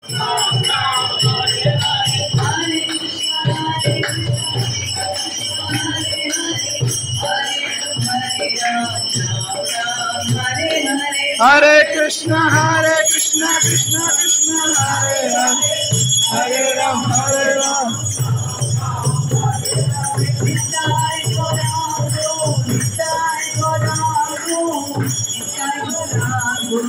Hare Krishna, Krishna Krishna, Hare Hare, Hare Ram, Hare Ram. Nitai Gaurango, Nitai Gaurango, Nitai Gaurango.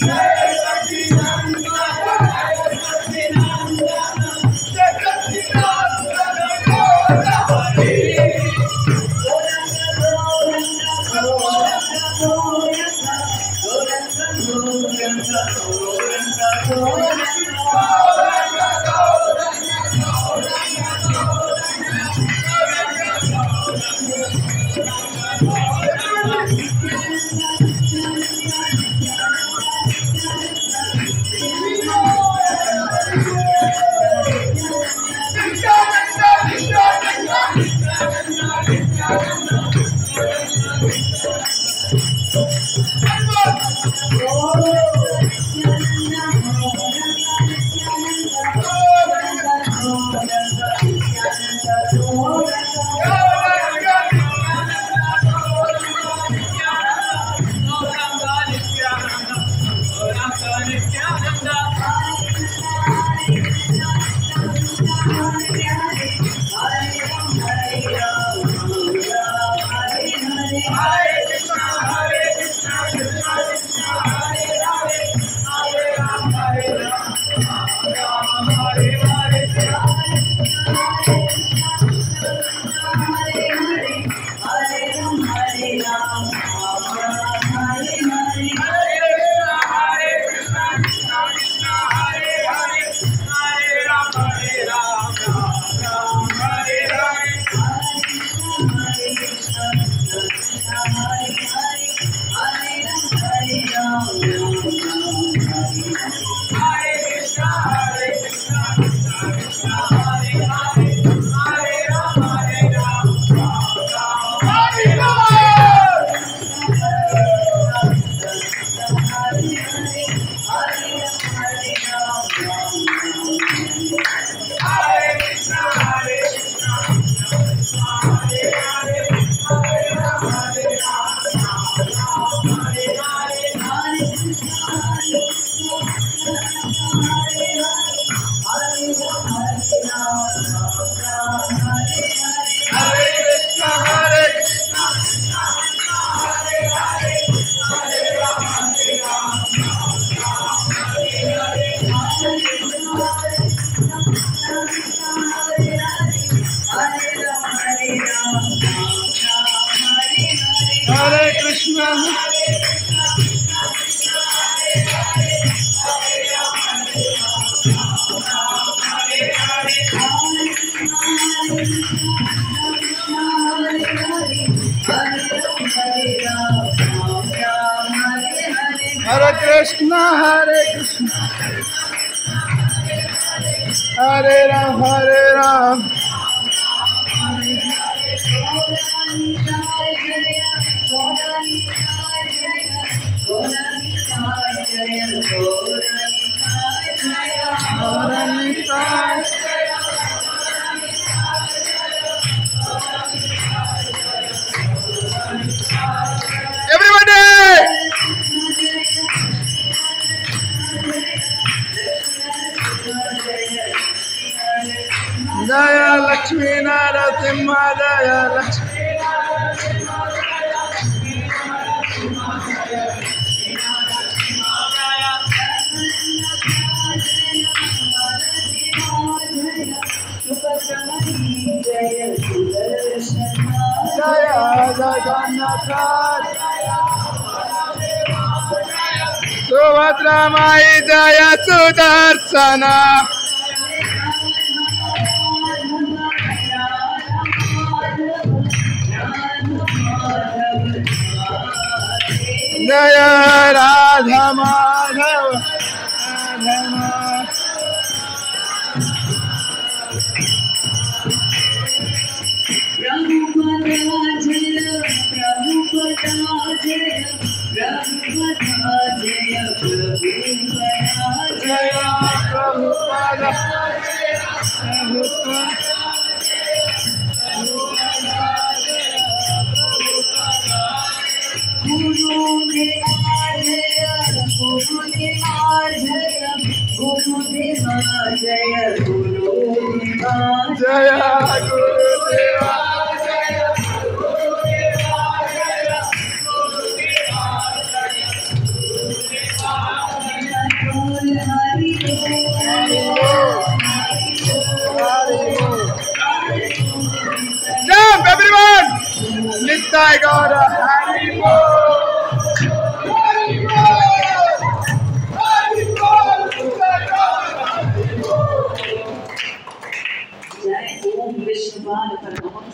Jai Sachinandana, Jai Sachinandana, Jai Sachinandana, Gaurahari. Jai Sachinandana, Jai Sachinandana, Jai Sachinandana, Gaurahari. Hare Krishna, Hare Krishna, Hare Ram, Hare Ram. Everybody! Jaya Lakshmi Narasimha, Jaya Lakshmi. Jaya Jagannatha, Subhadra Mai, Jaya Sudarsana. Jai Radha Madhav Radha Madhav. Prabhupada Jai Prabhupada Jai Prabhupada Jai Prabhupada Jai Prabhupada Prabhupada Gurudeva Jai Gurudeva Jai Gurudeva Jai Gurudeva Jai Gurudeva Jump everyone! Nittai Gaura Hari Bol! Hari Bol! Hari Bol! Jai Om Vishnupad Param